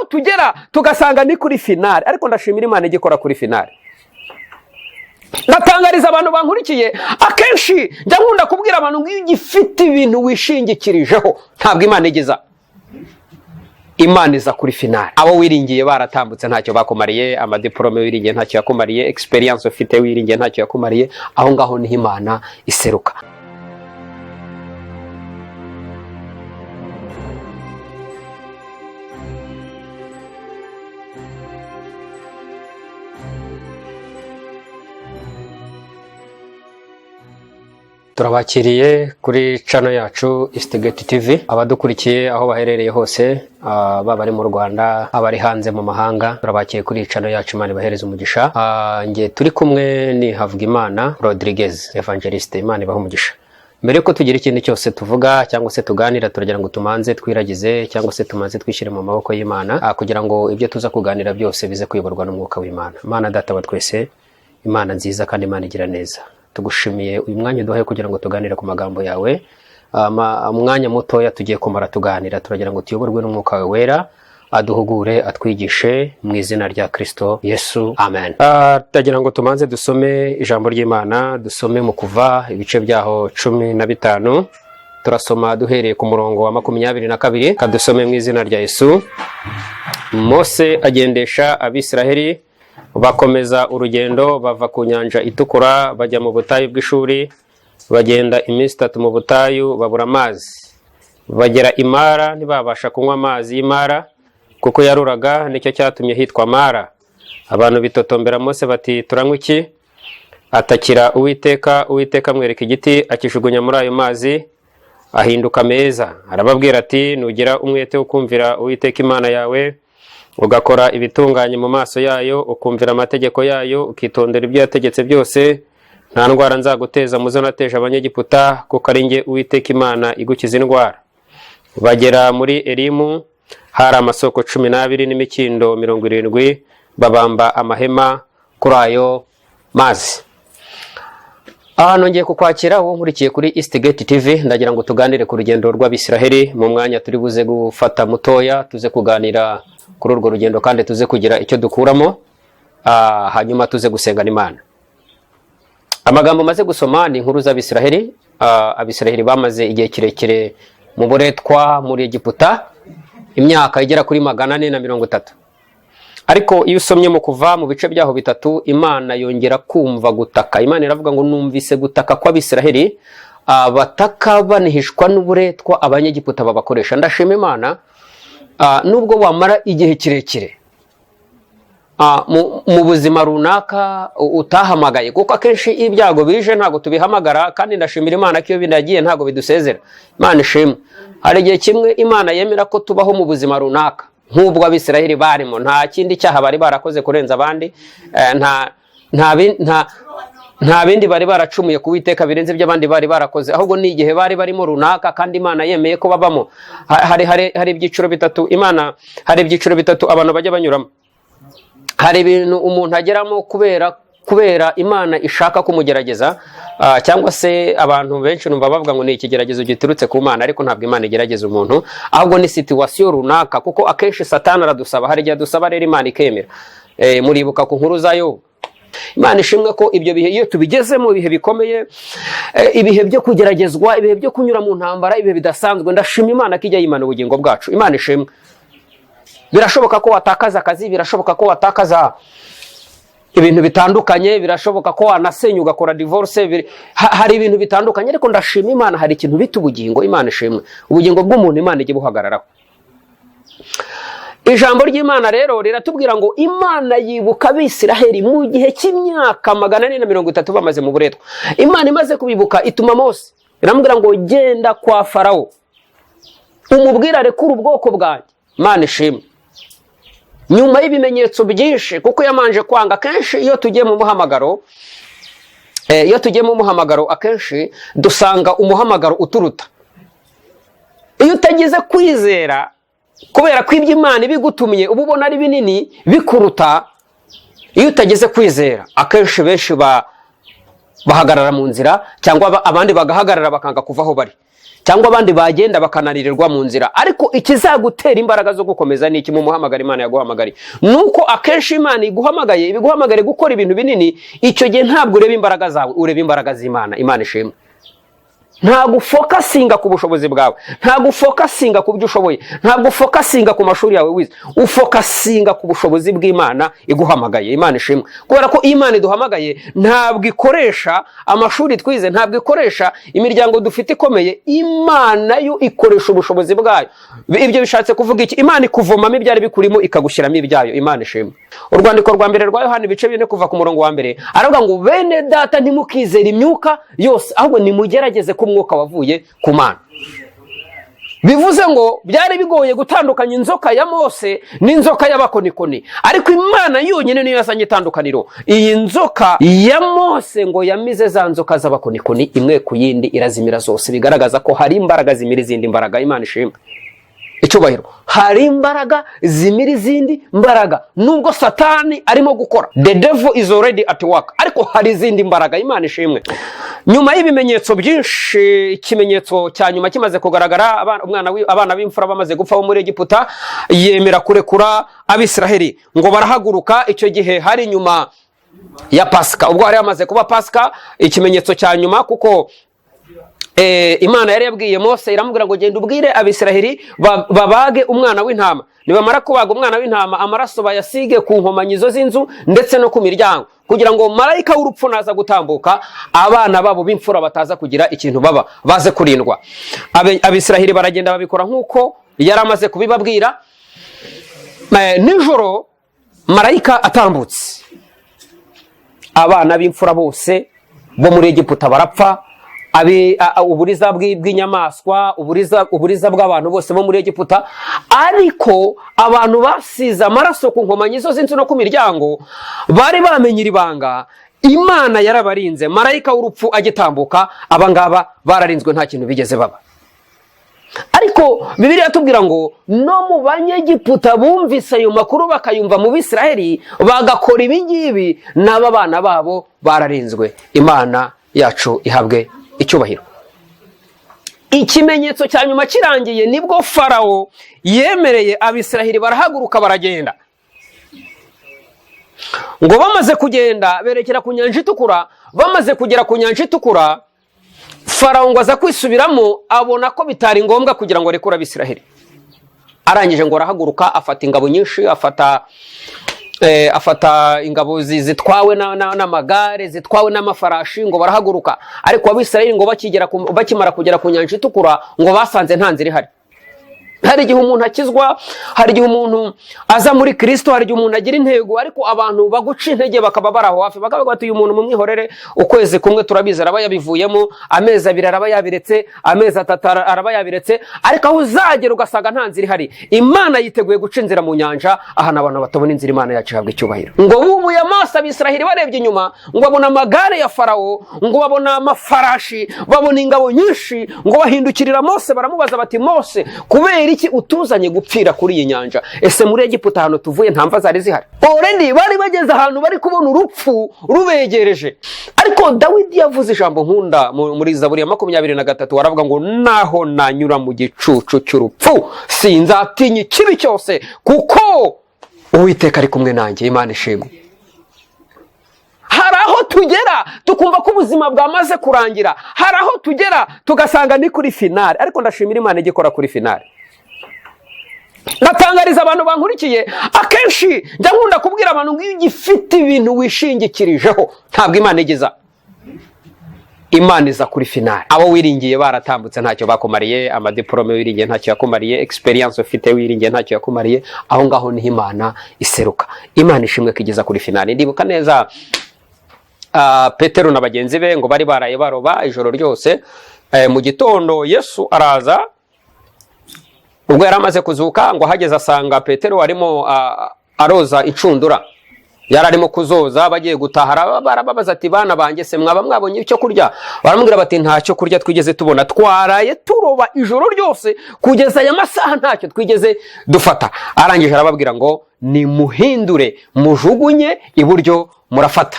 aho tugera tugasanga ni kuri finale, ariko ndashimira Imana igikora kuri finale. Ndatangariza abantu bankurikiye, akenshi njya nkunda kubwira abantu ngo iyo ugifite ibintu wishingikirijeho ntabwo Imana igeza. Imana iza kuri finale. Abo wiringiye baratambutse ntacyo bakumariye, amadiplome wiringiye ntacyo yakumariye, experience ufite wiringiye ntacyo yakumariye, aho ngaho niho Imana iseruka. Turabakiriye kuri channel yacu Eastgate TV, abadukurikiye aho baherereye hose, baba ari mu Rwanda, abari hanze mu mahanga, turabakiye kuri channel yacu. Imana ibahereze umugisha. Nge turi kumwe ni Havugimana Rodriguez Evangeliste. Imana ibahe umugisha. Mbere ko tugira ikindi cyose tuvuga cyangwa se tuganira, turagira ngo tumanze twiragize cyangwa se tumanze twishyire mu maboko y'Imana, kugira ngo ibyo tuza kuganira byose bize kuyoborwa n'umwuka w'Imana. Imana data wa twese, Imana nziza kandi Imana igira neza, tugushimiye uyu mwanya duhaye kugira ngo tuganire ku magambo yawe. Umwanya mutoya tugiye kumara tuganira, turagira ngo tuyoborwe n'umwuka wawe wera, aduhugure atwigishe mu izina rya Kristo Yesu, amen. Turagira ngo tumanze dusome ijambo ry'Imana, dusome mu Kuva ibice byaho 15. Turasoma duhereye ku murongo wa 22. Kadusome mu izina rya Yesu. Mose agendesha Abisiraheli bakomeza urugendo, bava ku nyanja itukura bajya mu butayu bw'Ishuri, bagenda iminsi 3 mu butayu babura amazi. Bagera i Mara, ntibabasha kunywa amazi y'Imara kuko yaruraga, nicyo cyatumye hitwa Mara. Abantu bitotombera Mose bati turanywa iki? Atakira Uwiteka. Uwiteka amwereka igiti, akishugunya muri ayo mazi, ahinduka meza. Arababwira ati nugira umwete wo kumvira Uwiteka Imana yawe, ugakora ibitunganye mu maso yayo, ukumvira amategeko yayo, ukitondera ibyo yategetse byose, nta ndwara nzaguteza muzo nateje Abanyegiputa, kuko ari nge Uwiteka Imana igukiza indwara. Bagera muri Elimu, hari amasoko 12 n'imikindo 70, babamba amahema kuri ayo mazi. Nongeye kukwakira wowe nkurikiye kuri Eastgate TV, ndagira ngo tuganire ku rugendo rw'Abisiraheli. Mu mwanya turi buze gufata mutoya, tuze kuganira kuri urwo rugendo kandi tuze kugira icyo dukuramo, hanyuma tuze gusengana Imana. Amagambo maze gusoma ni inkuru z'Abisiraheli. Abisiraheli bamaze igihe kirekire mu buretwa muri Egiputa, imyaka igera kuri 430. Ariko iyo usomye mu Kuva mu bice byaho 3, Imana yongera kumva gutaka. Imana iravuga ngo numvise gutaka kw'Abisiraheli, bataka banihishwa n'uburetwa Abanyegiputa babakoresha. Ndashima Imana, nubwo wamara igihe kirekire mu buzima runaka utahamagaye, kuko akenshi ibyago bije ntago tubihamagara, kandi ndashimira Imana ko iyo bindagiye ntago bidusezera. Imana ishimwe. Hari igihe kimwe Imana yemera ko tubaho mu buzima runaka nk'ubwo Abisiraheli barimo, nta kindi cyaha bari barakoze kurenza abandi, nta bindi bari baracumuye ku Uwiteka birenze ibyo abandi bari barakoze, ahubwo ni igihe bari barimo runaka kandi Imana yemeye ko babamo. Hari ibyiciro bitatu Imana, hari ibyiciro bitatu abantu bajya banyuramo. Hari ibintu umuntu ageramo kubera Imana ishaka kumugerageza, cyangwa se abantu benshi numva bavuga ngo ni ikigeragezo giturutse ku Mana, ariko ntabwo Imana igerageza umuntu, ahubwo ni situation runaka, kuko akenshi Satani aradusaba, hari igihe adusaba rero Imana ikemera. Muribuka ku nkuru za Yobu. Imana ishimwe ko ibyo bihe iyo tubigezemo, ibihe bikomeye, ibihe byo kugeragezwa, ibihe byo kunyura mu ntambara, ibihe bidasanzwe, ndashima Imana ko ijya yimana ubugingo bwacu. Imana ishimwe. Birashoboka ko watakaza akazi, birashoboka ko watakaza ibintu bitandukanye, birashoboka ko wanasenya ugakora divorce, hari ibintu bitandukanye, ariko ndashima Imana hari ikintu bita ubugingo. Imana ishimwe. Ubugingo bw'umuntu Imana ijye buhagararaho. Ijambo ry'Imana rero riratubwira ngo Imana yibuka Abisiraheli mu gihe cy'imyaka 430 bamaze mu buretwa. Imana imaze kubibuka ituma Mose, iramubwira ngo genda kwa Farawo umubwira rekura ubwoko bwanjye. Imana ishimwe. Nyuma y'ibimenyetso byinshi, kuko yamanje kwanga. Kenshi iyo tugiye mu muhamagaro, akenshi dusanga umuhamagaro uturuta. Iyo utagize kwizera, kubera ko ibyo Imana ibigutumiye uba ubona ari binini bikuruta, iyo utagize kwizera akenshi benshi bahagarara mu nzira, cyangwa abandi bagahagarara bakanga kuva aho bari. cyangwa abandi bagenda bakananirirwa mu nzira. Ariko ikizagutera imbaraga zo gukomeza ni iki mu muhamagara Imana yaguhamagariye? Nuko akenshi Imana iguhamagaye, ibiguhamagare gukora ibintu binini, icyo gihe ntabwo ureba imbaraga zawe, ureba imbaraga z'Imana. Imana ishimwe. Ntabwo ufokasinga ku bushobozi bwawe, ntabwo ufokasinga ku byo ushoboye, ntabwo ufokasinga ku mashuri yawe wize, ufokasinga ku bushobozi bw'Imana iguhamagaye. Imana ishimwe. Kubera ko Imana iduhamagaye ntabwo ikoresha amashuri twize, ntabwo ikoresha imiryango dufite ikomeye. Imana yo ikoresha ubushobozi bwayo. Ibyo bishatse kuvuga iki? Imana ikuvomamo ibyari bikurimo ikagushyiramo ibyayo. Imana ishimwe. Urwandiko rwa mbere rwa Yohana ibice 4 kuva ku murongo wa mbere aravuga ngo bene data ntimukizere imyuka yose, ahubwo nimugerageze ko umwuka wavuye ku Mana. Bivuze ngo byari bigoye gutandukanya inzoka ya Mose n'inzoka y'abakonikoni, ariko Imana yonyine niyo yazanye itandukaniro. Iyi nzoka ya Mose ngo yamize za nzoka z'abakonikoni imwe ku yindi irazimira zose, bigaragaza ko hari imbaraga zimira izindi mbaraga. Imana ishimwe. Icyubahiro. Hari imbaraga zimira izindi mbaraga. Nubwo Satani arimo gukora, the devil is already at work, ariko hari izindi mbaraga. Imana ishimwe. Nyuma y'ibimenyetso byinshi, ikimenyetso cya nyuma kimaze kugaragara, abana b'imfura bamaze gupfa bo muri Egiputa, yemera kurekura Abisiraheli ngo barahaguruka. Icyo gihe hari nyuma ya Pasika, ubwo hari hamaze kuba Pasika, ikimenyetso cya nyuma, kuko Imana yari yabwiye Mose iramubwira ngo genda ubwire Abisiraheli babage umwana w'intama, nibamara kubaga umwana w'intama amaraso bayasige ku nkomanyizo z'inzu ndetse no ku miryango, kugira ngo marayika w'urupfu naza gutambuka abana babo b'imfura bataza kugira ikintu baba, baze kurindwa. Abisiraheli baragenda babikora nk'uko yari amaze kubibabwira. Nijoro marayika atambutse, abana b'imfura bose bo muri Egiputa barapfa. Uburiza bw'inyamaswa, uburiza bw'abantu bose bo muri Egiputa, ariko abantu basize amaraso ku nkomanyizo z'inzu no ku miryango bari bamenye ibanga. Imana yarabarinze, marayika w'urupfu agitambuka, abangaba bararinzwe, nta kintu bigeze baba. Ariko Bibiliya tubwira ngo no mu Banyegiputa bumvise ayo makuru bakayumva mu Bisiraheli bagakora ibingibi, n'aba bana babo bararinzwe. Imana yacu ihabwe icyubahiro. Ikimenyetso cya nyuma kirangiye nibwo Farawo yemereye Abisiraheli barahaguruka baragenda. Ngo bamaze kugenda berekera ku Nyanja Itukura, bamaze kugera ku Nyanja Itukura, Farawo ngo aza kwisubiramo, abona ko bitari ngombwa kugira ngo arekure Abisiraheli. Arangije ngo arahaguruka, afata ingabo nyinshi, afata ingabo zitwawe n'amagare, zitwawe n'amafarashi, ngo barahaguruka. Ariko Abisiraheli ngo bakimara kugera ku Nyanja Itukura ngo basanze nta nzira ihari. Hari igihe umuntu akizwa, hari igihe umuntu aza muri Kristo, hari igihe umuntu agira intego, ariko abantu baguca intege bakaba baraho hafi, bakavuga bati uyu muntu mumwihorere, ukwezi kumwe turabizi araba yabivuyemo, amezi 2 araba yabiretse, amezi 3 araba yabiretse, ariko aho uzagera ugasanga nta nzira ihari. Imana yiteguye guca inzira mu nyanja, ahana abantu batabona inzira. Imana yacu ihabwa icyubahiro. Ngo bubuye amaso Abisiraheli barebye inyuma, ngo babona amagare ya Farawo, ngo babona amafarashi, babona ingabo nyinshi, ngo bahindukirira Mose baramubaza bati Mose, kubera iki utuzanye gupfira kuri iyi nyanja? Ese muri Egiputa hano tuvuye nta mva zari zihari? Already bari bageze ahantu bari kubona urupfu rubegereje. Ariko Dawidi yavuze ijambo nkunda muri Zaburi ya 23, waravuga ngo naho nanyura mu gicucu cy'urupfu sinzatinya ikibi cyose, kuko Uwiteka ari kumwe nanjye. Imana ishimwe. Hari aho tugera tukumva ko ubuzima bwamaze kurangira, hari aho tugera tugasanga ni kuri finale, ariko ndashimira Imana igikora kuri finale. Natangariza abantu bankurikiye, akenshi njya nkunda kubwira abantu ngo iyo ugifite ibintu wishingikirijeho ntabwo Imana igeza. Imana iza kuri finale. Abo wiringiye baratambutse ntacyo bakumariye, amadiplome wiringiye ntacyo yakumariye, experience ufite wiringiye ntacyo yakumariye, aho ngaho niho Imana iseruka. Imana ishimwe ko igeza kuri finale. Ndibuka neza Petero na bagenzi be ngo bari baraye baroba ijoro ryose, mu gitondo Yesu araza. Ubwo yari amaze kuzuka ngo hageze asanga Petero arimo aroza incundura, yari arimo kuzoza. Bagiye gutahara barababaza ati bana banjye se mwaba mwabonye icyo kurya? Baramubwira bati ntacyo kurya twigeze tubona, twaraye turoba ijoro ryose kugeza aya masaha ntacyo twigeze dufata. Arangije arababwira ngo nimuhindure mujugunye iburyo murafata.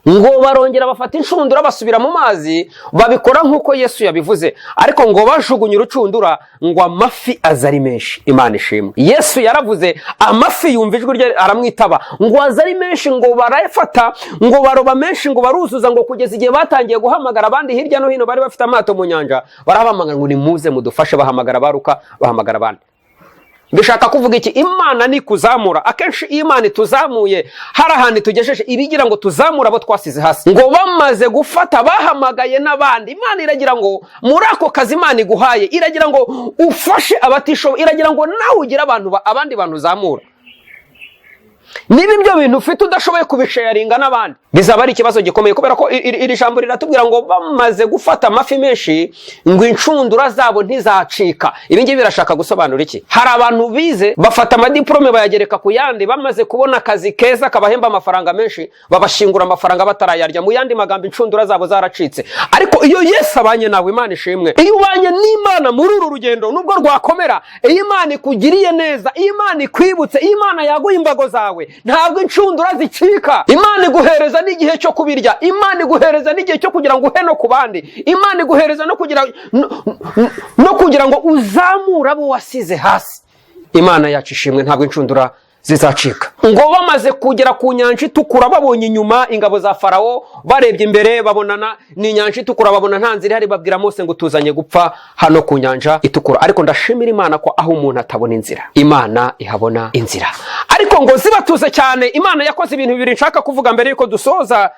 ngo barongera bafata inshundura basubira mu mazi, babikora nk'uko Yesu yabivuze, ariko ngo bajugunye urucundura ngo amafi aza ari menshi. Imana ishimwe. Yesu yaravuze, amafi yumva ijwi rye aramwitaba, ngo aza ari menshi, ngo barayafata, ngo baroba menshi, ngo baruzuza, ngo kugeza igihe batangiye guhamagara abandi hirya no hino bari bafite amato mu nyanja, barahamagara ngo nimuze mudufashe, bahamagara baruka, bahamagara abandi. Bishaka kuvuga iki? Imana ni kuzamura. Akenshi iyo Imana ituzamuye hari ahantu tugejeje, ibigira ngo tuzamura abo twasize hasi. Ngo bamaze gufata bahamagaye n'abandi. Imana iragira ngo muri ako kazi Imana iguhaye, iragira ngo ufashe abatishoboye, iragira ngo nawe ugire abandi bantu uzamura. Niba ibyo bintu ufite udashoboye kubisharinga n'abandi, bizaba ari ikibazo gikomeye, kubera ko iri jambo riratubwira ngo bamaze gufata amafi menshi, ngo inshundura zabo ntizacika. Ibi ngibi birashaka gusobanura iki? Hari abantu bize bafata amadiplome bayagereka ku yandi, bamaze kubona akazi keza kabahemba amafaranga menshi, babashingura amafaranga batarayarya. Mu yandi magambo, inshundura zabo zaracitse. Ariko iyo Yesu abanye nawe, Imana ishimwe, iyo ubanye n'Imana muri uru rugendo nubwo rwakomera, iyo Imana ikugiriye neza, iyo Imana ikwibutse, iyo Imana yaguha imbago zawe, ntabwo inshundura zicika. Imana iguhereza n'igihe cyo kubirya, Imana iguhereza n'igihe cyo kugira ngo uhe no ku bandi, Imana iguhereza no kugira ngo uzamure abo wasize hasi. Imana yacu ishimwe, ntabwo inshundura zizacika. Ngo bamaze kugera ku nyanja itukura, babonye inyuma ingabo za Farawo, barebye imbere babonana ni inyanja itukura, babona nta nzira ihari, babwira Mose ngo tuzanye gupfa hano ku nyanja itukura. Ariko ndashimira Imana ko aho umuntu atabona inzira, Imana ihabona inzira. Ariko ngo zibatuze cyane. Imana yakoze ibintu bibiri nshaka kuvuga mbere yuko dusoza.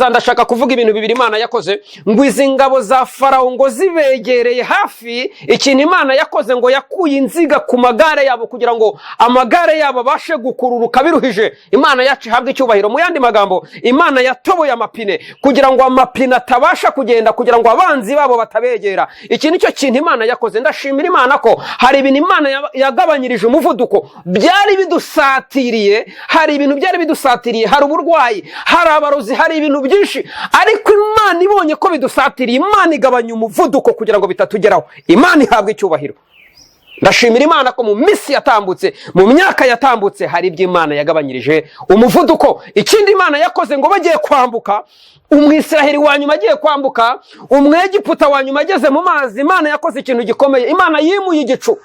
Ndashaka kuvuga ibintu bibiri Imana yakoze. Ngo izi ngabo za Farawo ngo zibegereye hafi, ikintu Imana yakoze ngo yakuye inziga ku magare yabo kugira ngo amagare yabo bashe gukururuka biruhije. Imana yacu ihabwa icyubahiro. Mu yandi magambo, Imana yatoboye amapine kugira ngo amapine atabasha kugenda, kugira ngo abanzi babo batabegera. Iki nicyo kintu Imana yakoze. Ndashimira Imana ko hari ibintu Imana yagabanyirije umuvuduko. Byari bidusatiriye, hari ibintu byari bidusatiriye, hari uburwayi, hari abarozi, hari ibintu byinshi, ariko Imana ibonye ko bidusatiriye, Imana igabanya umuvuduko kugira ngo bitatugeraho. Imana ihabwa icyubahiro. Ndashimira Imana ko mu minsi yatambutse, mu myaka yatambutse, hari ibyo Imana yagabanyirije umuvuduko. Ikindi Imana yakoze, ngo bagiye kwambuka, Umwisiraheli wa nyuma agiye kwambuka, Umwegiputa wa nyuma ageze mu mazi, Imana yakoze ikintu gikomeye. Imana yimuye igicu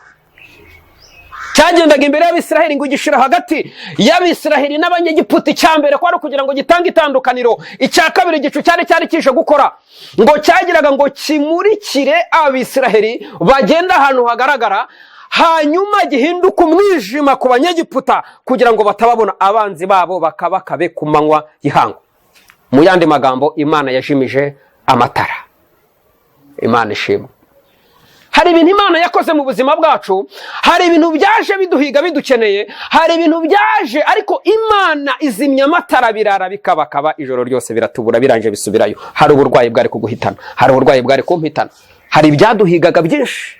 cyagendaga imbere y'Abisiraheli ngo gishira hagati y'Abisiraheli n'Abanyegiputa. Icyambere kwari kugira ngo gitange itandukaniro. Icya kabiri, igicu cyari kije gukora, ngo cyagiraga ngo kimurikire Abisiraheli bagenda ahantu hagaragara, hanyuma gihinduka umwijima ku Banyegiputa kugira ngo batababona, abanzi babo bakabakabe ku manywa y'ihangu. Mu yandi magambo, Imana yajimije amatara. Imana ishimwe. Hari ibintu Imana yakoze mu buzima bwacu, hari ibintu byaje biduhiga bidukeneye, hari ibintu byaje ariko Imana izimya amatara, birara bikabakaba, ijoro ryose biratubura, biranje bisubirayo. Hari uburwayi bwari kuguhitana, hari uburwayi bwari kumpitana, hari ibyaduhigaga byinshi.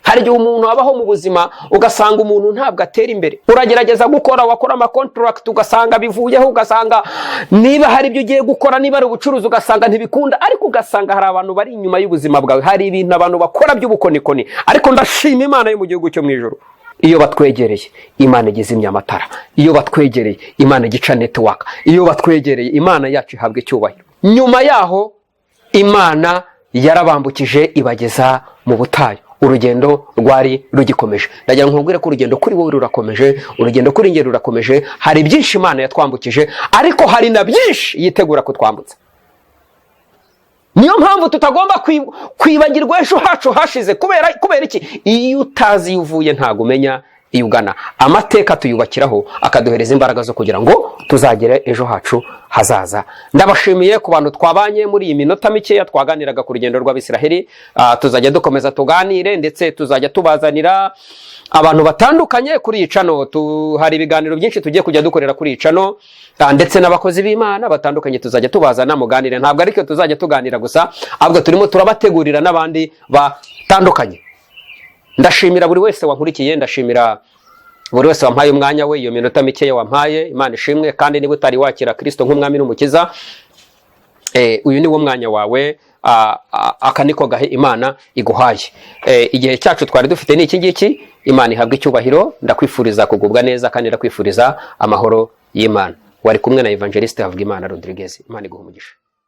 Hari igihe umuntu abaho mu buzima ugasanga umuntu ntabwo atera imbere, uragerageza gukora, wakora amakontrakt ugasanga bivuyeho, ugasanga niba hari ibyo ugiye gukora, niba ari ubucuruzi ugasanga ntibikunda, ariko ugasanga hari abantu bari inyuma y'ubuzima bwawe, hari ibintu abantu bakora by'ubukonikoni. Ariko ndashima Imana yo mu gihugu cyo mu ijuru, iyo batwegereye Imana igizimya amatara, iyo batwegereye Imana igica network, iyo batwegereye Imana yacu ihabwa icyubahiro. Nyuma yaho Imana yarabambukije ibageza mu butayu. Urugendo rwari rugikomeje. Ndagira nkubwire ko urugendo kuri wowe rurakomeje, urugendo kuri nge rurakomeje. Hari byinshi Imana yatwambukije, ariko hari na byinshi yitegura kutwambutsa. Niyo mpamvu tutagomba kwibagirwa ejo hacu hashize. Kubera iki? Iyo utazi uvuye ntago umenya iyo ugana. Amateka tuyubakiraho akaduhereza imbaraga zo kugira ngo tuzagere ejo hacu hazaza. Ndabashimiye ku bantu twabanye muri iyi minota mikeya twaganiraga ku rugendo rw'Abisiraheli. Tuzajya dukomeza tuganire, ndetse tuzajya tubazanira abantu batandukanye kuri iyi channel. Hari ibiganiro byinshi tugiye kujya dukorera kuri iyi channel, ndetse n'abakozi b'Imana batandukanye tuzajya tubazana muganire. Ntabwo ariko tuzajya tuganira gusa, ahubwo turimo turabategurira n'abandi batandukanye. Ndashimira buri wese wankurikiye, ndashimira buri wese wampaye umwanya we, iyo minota mikeya wampaye. Imana ishimwe. Kandi niba utari wakira Kristo nk'umwami n'umukiza, uyu ni wo mwanya wawe, aka niko gahe Imana iguhaye. Igihe cyacu twari dufite ni iki ngiki. Imana ihabwa icyubahiro. Ndakwifuriza kugubwa neza kandi ndakwifuriza amahoro y'Imana. wari kumwe na Evangeliste Havugimana Rodriguez. Imana iguhe umugisha.